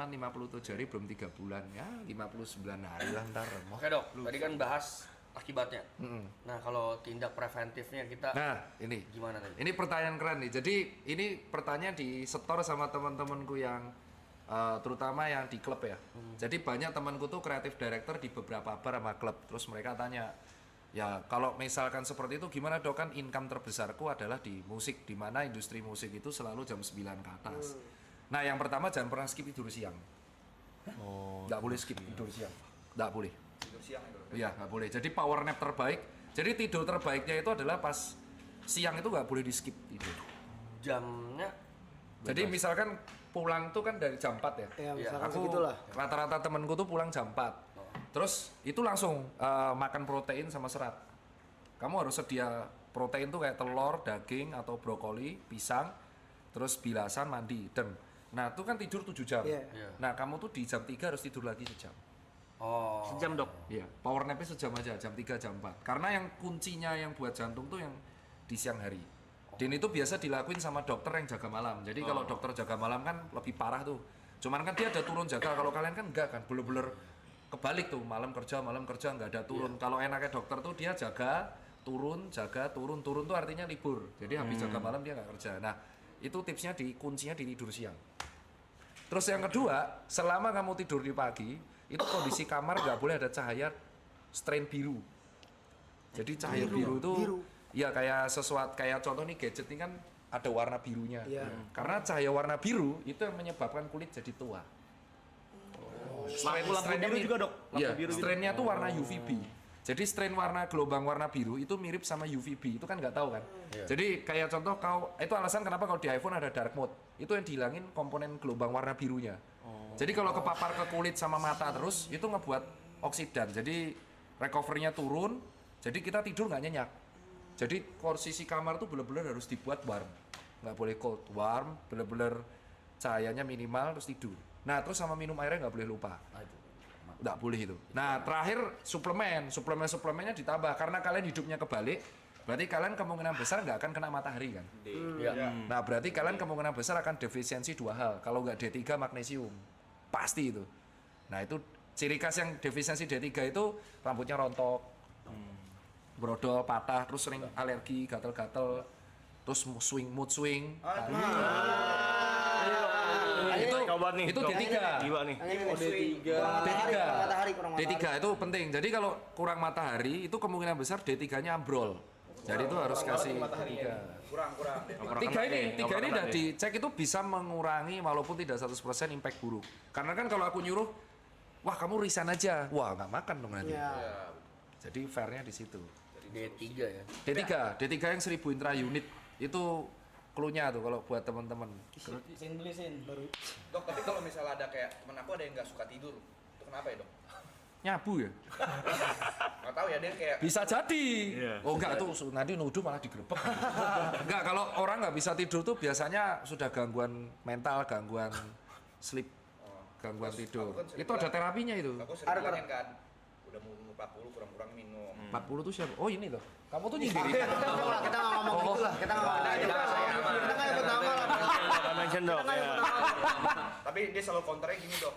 aman 57 hari belum 3 bulan ya 59 hari lah ntar. Oke dok, tadi kan bahas akibatnya. Nah kalau tindak preventifnya kita ini gimana tadi? Ini pertanyaan keren nih. Jadi ini pertanyaan disetor sama teman-temanku yang terutama yang di klub ya. Jadi banyak temanku tuh kreatif director di beberapa bar sama klub. Terus mereka tanya, ya kalau misalkan seperti itu gimana dok, kan income terbesarku adalah di musik, di mana industri musik itu selalu jam 9 ke atas. Nah yang pertama jangan pernah skip tidur siang. Nggak boleh skip tidur siang, nggak boleh. Tidur siang itu. Iya nggak boleh. Jadi power nap terbaik. Jadi tidur terbaiknya itu adalah pas siang, itu nggak boleh di skip tidur. Jamnya? Jadi misalkan pulang tuh kan dari jam 4 ya. Ya, misalkan Aku segitulah. rata-rata temenku tuh pulang jam 4. Terus itu langsung makan protein sama serat. Kamu harus sedia protein tuh kayak telur, daging atau brokoli, pisang, terus bilasan, mandi, dan nah itu kan tidur 7 jam. Iya. Nah kamu tuh di jam 3 harus tidur lagi sejam. Oh. Sejam dok. Iya, power nap-nya sejam aja, jam 3, jam 4. Karena yang kuncinya yang buat jantung tuh yang di siang hari. Dan itu biasa dilakuin sama dokter yang jaga malam. Jadi kalau dokter jaga malam kan lebih parah tuh. Cuman kan dia ada turun jaga, kalau kalian kan enggak kan, bener-bener kebalik tuh, malam kerja nggak ada turun. Kalau enaknya dokter tuh dia jaga, turun, turun tuh artinya libur. Jadi habis jaga malam dia nggak kerja. Nah, itu tipsnya kuncinya di tidur siang. Terus yang kedua, selama kamu tidur di pagi, itu kondisi kamar nggak boleh ada cahaya strain biru. Jadi cahaya biru itu ya kayak sesuatu, kayak contoh nih gadget ini kan ada warna birunya. Karena cahaya warna biru itu yang menyebabkan kulit jadi tua. Lampu biru juga dok. Iya, strainnya tuh warna UVB. Jadi strain gelombang warna biru itu mirip sama UVB, itu kan nggak tahu kan. Jadi kayak contoh itu alasan kenapa kalau di iPhone ada dark mode, itu yang dihilangin komponen gelombang warna birunya. Jadi kalau kepapar ke kulit sama mata terus, itu ngebuat oksidan. Jadi recovery-nya turun, jadi kita tidur nggak nyenyak. Jadi posisi kamar tuh bener-bener harus dibuat warm, nggak boleh cold, warm, bener-bener cahayanya minimal terus tidur. Nah terus sama minum airnya nggak boleh lupa. Nggak boleh itu. Nah terakhir suplemennya ditambah, karena kalian hidupnya kebalik, berarti kalian kemungkinan besar nggak akan kena matahari kan. Nah berarti kalian kemungkinan besar akan defisiensi 2 hal. Kalau nggak D3 magnesium, pasti itu. Nah itu ciri khas yang defisiensi D3 itu rambutnya rontok, brodol, patah, terus sering alergi, gatel-gatel, terus mood swing. Itu D3. Gila nih. D3 itu penting. Jadi kalau kurang matahari itu kemungkinan besar D3-nya ambrol. Jadi itu harus kasih D3. Kurang. Tiga ini udah dicek itu bisa mengurangi walaupun tidak 100% impact buruk. Karena kan kalau aku nyuruh, wah kamu resign aja, wah nggak makan dong nanti. Jadi fairnya di situ. D3 ya. D3 yang 1000 intra unit itu clue-nya tuh kalau buat teman-teman. Beli baru. Dok, tapi kalau misalnya ada kayak temen aku ada yang nggak suka tidur, itu kenapa ya dok? Nyabu ya? Nggak tahu ya, dia kayak Bisa jadi. Oh enggak tuh nanti nuduh malah digerebek. Enggak, kalau orang nggak bisa tidur tuh biasanya sudah gangguan mental, gangguan sleep, gangguan tidur. Itu ada terapinya itu. aku sering bilangin kan, udah mau 40 kurang-kurang minum. 40 tuh siapa? Oh ini tuh. Kamu tuh nyindirin. Kita nggak ngomong gitu lah. Kita nggak ngomong gitu. Kita nggak ikut nama lah. Nggak mention dok. Tapi dia selalu counternya gini dok,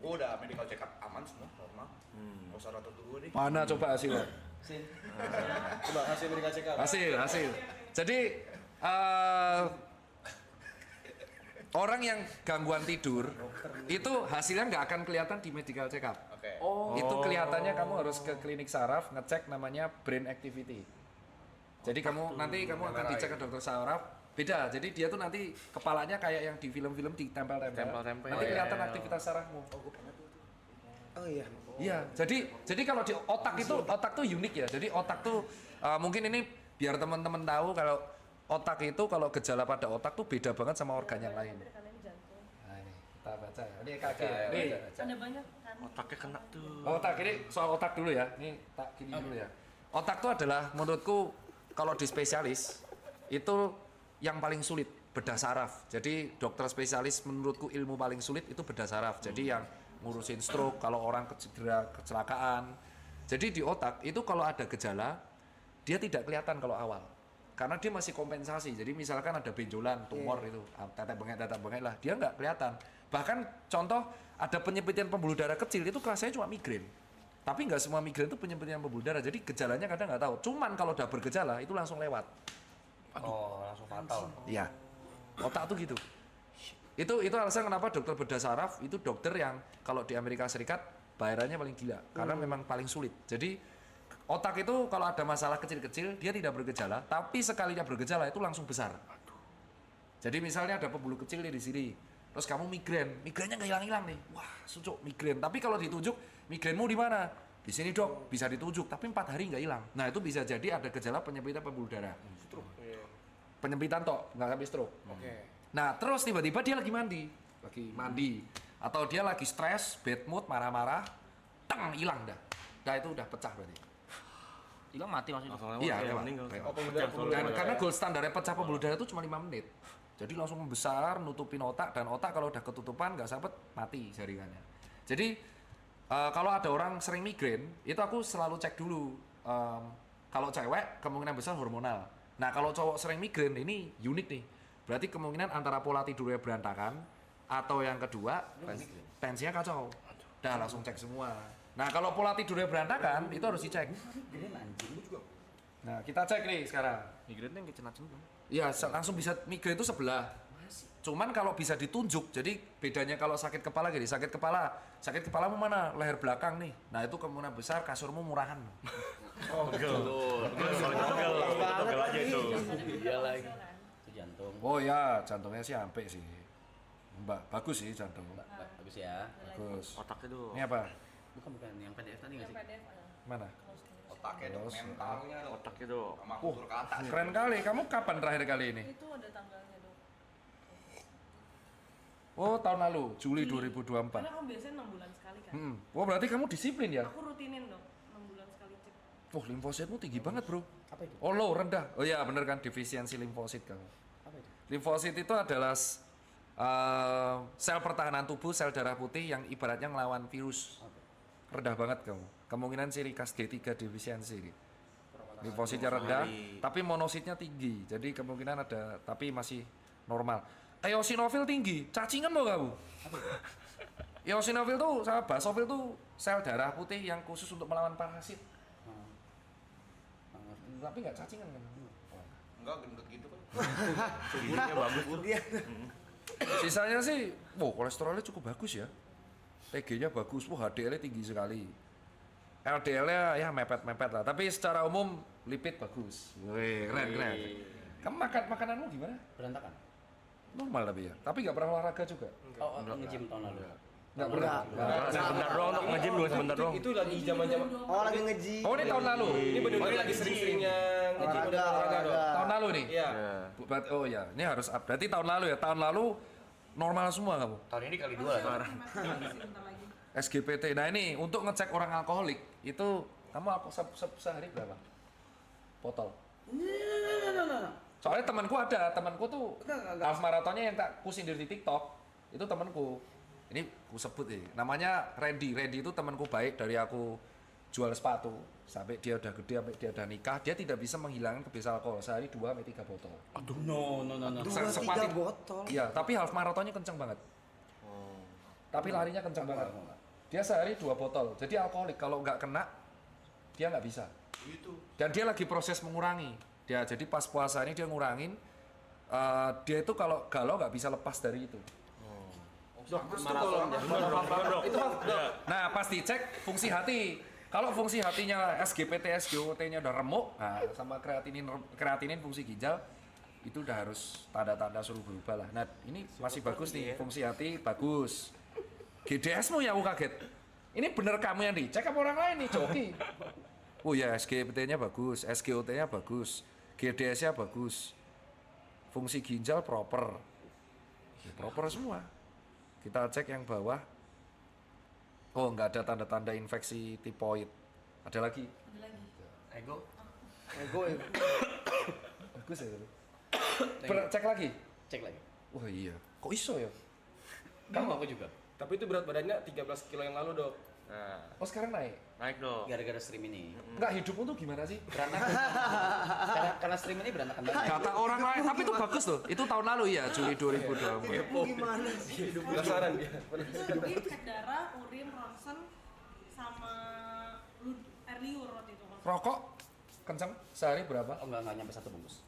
gue udah medical check up aman semua, normal. Nggak usah rotot dulu deh. Mana coba hasilnya? Coba hasil medical check up. Hasil. Jadi orang yang gangguan tidur itu hasilnya nggak akan kelihatan di medical check up. Oke. Itu kelihatannya kamu harus ke klinik saraf ngecek namanya brain activity. Jadi nanti kamu akan dicek ke dokter saraf. Beda. Jadi dia tuh nanti kepalanya kayak yang di film-film ditempel-tempel. Nanti kelihatan aktivitas sarafmu. Oh iya. Iya. Jadi kalau di otak tuh unik ya. Jadi otak tuh mungkin ini biar teman-teman tahu kalau otak itu kalau gejala pada otak tuh beda banget sama organ yang lain. Nah ini kita baca ya. Ini kaki ya. Ini Ada banyak kan. Otaknya kena tuh. otak, ini soal otak dulu ya. Ini tak gini dulu ya. Otak tuh adalah menurutku kalau di spesialis itu yang paling sulit bedah saraf. Jadi dokter spesialis menurutku ilmu paling sulit itu bedah saraf. Jadi yang ngurusin stroke, kalau orang kecelakaan. Jadi di otak itu kalau ada gejala dia tidak kelihatan kalau awal. Karena dia masih kompensasi. Jadi misalkan ada benjolan, tumor itu, tetek bengek lah, dia nggak kelihatan. Bahkan contoh ada penyempitan pembuluh darah kecil itu rasanya cuma migrain. Tapi nggak semua migrain itu penyempitan pembuluh darah. Jadi gejalanya kadang nggak tahu. Cuman kalau udah bergejala itu langsung lewat. Oh, langsung fatal. Iya. Otak tuh gitu. Itu alasan kenapa dokter bedah saraf itu dokter yang kalau di Amerika Serikat bayarannya paling gila karena memang paling sulit. Jadi otak itu kalau ada masalah kecil-kecil dia tidak bergejala, tapi sekalinya bergejala itu langsung besar. Jadi misalnya ada pembuluh kecil nih di sini, terus kamu migrainnya nggak hilang-hilang nih, wah sucuk migrain. Tapi kalau ditunjuk migrainmu di mana? Di sini dok, bisa ditunjuk, tapi 4 hari nggak hilang. Nah itu bisa jadi ada gejala penyempitan pembuluh darah. Penyempitan tok, nggak sampai stroke. Nah terus tiba-tiba dia lagi mandi, atau dia lagi stres, bad mood, marah-marah, teng hilang dah. Nah itu udah pecah berarti. Hilang mati maksudnya. Langsung lewat, Iya, kayak lewat. meninggal. Dan karena gold standarnya pecah pembuluh darah itu cuma 5 menit. Jadi langsung membesar, nutupin otak, dan otak kalau udah ketutupan nggak sempet mati jaringannya. Jadi kalau ada orang sering migrain, itu aku selalu cek dulu. Kalau cewek kemungkinan besar hormonal. Nah kalau cowok sering migrain ini unik nih. Berarti kemungkinan antara pola tidurnya berantakan atau yang kedua tensinya kacau. Dah langsung cek semua. Nah kalau pola tidurnya berantakan itu harus dicek. Nah kita cek nih sekarang. Migrain yang kecenat-cenat. Iya langsung bisa migrain itu sebelah. Cuman kalau bisa ditunjuk, jadi bedanya kalau sakit kepala gini, sakit kepalamu mana? Leher belakang nih. Nah itu kemungkinan besar kasurmu murahan. Togel aja itu. Iya lagi. Itu jantung. Oh ya jantungnya sih sampai sih. Mbak bagus sih jantung. Bagus ya. Bagus. Otaknya tuh. Ini apa? Bukan yang PDF tadi nggak sih? Mana? Otaknya dok, Terus, mentalnya dok. Otaknya tuh. Sama kultur ke atas. Keren kali. Kamu kapan terakhir kali ini? Itu ada tanggalnya dok. Oh tahun lalu, Juli 2024. Karena kamu biasanya 6 bulan sekali kan. Oh berarti kamu disiplin ya? Aku rutinin dok, 6 bulan sekali cek. Oh limfositmu tinggi banget bro. Apa itu? Oh low rendah. Oh iya bener kan defisiensi limfosit kamu. Apa itu? Limfosit itu adalah sel pertahanan tubuh, sel darah putih yang ibaratnya ngelawan virus. Rendah banget kamu. Kemungkinan ciri khas D3 defisiensi. Limfositnya rendah, tapi monositnya tinggi. Jadi kemungkinan ada, tapi masih normal. Eosinofil tinggi, cacingan mau kamu? Eosinofil tuh sama basofil tuh sel darah putih yang khusus untuk melawan parasit. Tapi nggak cacingan kan? Enggak gendut gitu kan. Giginya bagus tuh. Sisanya sih, kolesterolnya cukup bagus ya. TG-nya bagus, HDL-nya tinggi sekali. LDL-nya ya mepet-mepet lah. Tapi secara umum lipid bagus. Wih, keren. Kamu makananmu gimana? Berantakan. Normal tapi ya. Tapi nggak pernah olahraga juga. Oh, nge-gym tahun lalu. Nggak pernah. Sebentar doang untuk nge-gym juga sebentar doang. Itu lagi zaman-zaman. Oh lagi ngeji. Oh ini tahun lalu. Ini benar-benar lagi sering-seringnya Olahraga. Tahun lalu nih. Iya. Oh ya, ini harus up. Berarti tahun lalu ya. Tahun lalu normal semua kamu. Tahun ini kali 2 lah. Sebentar lagi. SGPT. Nah ini untuk ngecek orang alkoholik itu kamu sehari berapa? Botol. Soalnya temanku tuh half marathonnya yang tak ku sindir di TikTok itu temanku. Ini ku sebut nih, namanya Randy. Randy itu temanku baik dari aku jual sepatu sampai dia udah gede, sampai dia udah nikah, dia tidak bisa menghilangkan kebiasaan alkohol sehari 2 sampai 3 botol. No. 2-3 botol. Iya, tapi half marathonnya kenceng banget. Tapi larinya kenceng banget. Dia sehari 2 botol. Jadi alkoholik kalau nggak kena dia nggak bisa. Gitu. Dan dia lagi proses mengurangi. Dia jadi pas puasa ini dia ngurangin. Dia itu kalau galau nggak bisa lepas dari itu. Nah pas dicek fungsi hati. Kalau fungsi hatinya SGPT, SGOT-nya udah remuk, nah sama kreatinin fungsi ginjal itu udah harus tanda-tanda suruh berubah lah. Nah ini masih bagus nih, fungsi hati bagus. GDS-mu ya aku kaget. Ini bener kamu yang dicek apa orang lain nih, Joki? Oh ya SGPT-nya bagus, SGOT-nya bagus, GDS-nya bagus. Fungsi ginjal proper. Ya, proper semua. Kita cek yang bawah. Oh, nggak ada tanda-tanda infeksi tipoid. Ada lagi? Ada lagi. Ego. Bagus ya. Cek lagi? Cek lagi. Wah iya. Kok iso ya? Kamu aku juga. Tapi itu berat badannya 13 kilo yang lalu dok. Nah, Oh sekarang naik? naik dong. Gara-gara stream ini. Enggak, hidupmu tuh gimana sih? Berantakan. karena stream ini berantakan banget. Kata orang lain, tapi itu bagus loh. Itu tahun lalu ya, Juli 2020. Gimana sih? Penasaran dia. Itu dia cek darah, urin, ronsen, sama air liur waktu itu. Rokok kenceng sehari berapa? Oh enggak nyampe 1 bungkus.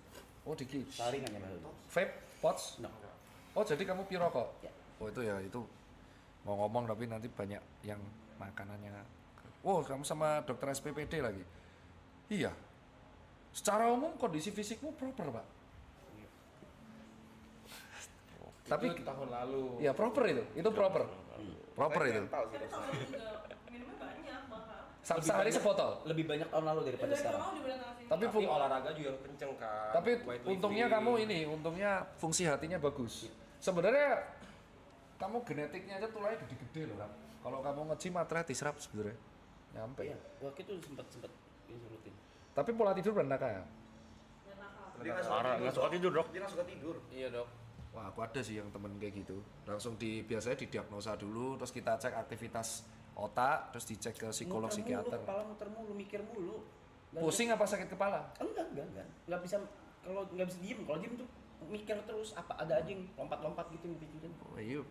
Oh dikit. Sehari enggak nyampe 1 bungkus. Vape, pots? No. Oh jadi kamu pi rokok? Ya. Oh itu ya itu mau ngomong tapi nanti banyak yang makanannya. Oh kamu sama dokter SPPD lagi? Iya. Secara umum kondisi fisikmu proper pak. Tapi Itu tahun lalu. ya proper itu proper. Proper itu. Mental sih Tapi rasanya. tahun juga minumnya banyak bahkan. Sehari sebotol. Lebih banyak tahun lalu daripada Dari sekarang. tahun dibanding tahun sini. Tapi Tapi olahraga juga kenceng kan. Tapi Weightlifting. untungnya kamu ini, untungnya fungsi hatinya bagus. Sebenarnya kamu genetiknya aja tulangnya gede-gede loh, Ram. Kalau kamu nge-gym atlet diserap sebenarnya. Nyampe. Iya, waktu itu sempat ini rutin. Tapi pola tidur berantakan. Dan nakal. Dia nggak suka Parah, tidur, nggak suka Dok. tidur, Dok. Dia nggak suka tidur. Iya dok. Wah, aku ada sih yang temen kayak gitu. Langsung biasanya didiagnosa dulu, terus kita cek aktivitas otak, terus dicek ke psikolog Muter psikiater. mulu, kepala muter mulu, mikir mulu. Nggak Pusing apa sakit kepala? Enggak. Nggak bisa, kalau nggak bisa diem. Kalau diem tuh mikir terus, apa ada aja yang lompat-lompat gitu yang dipikirin. Oh, iya.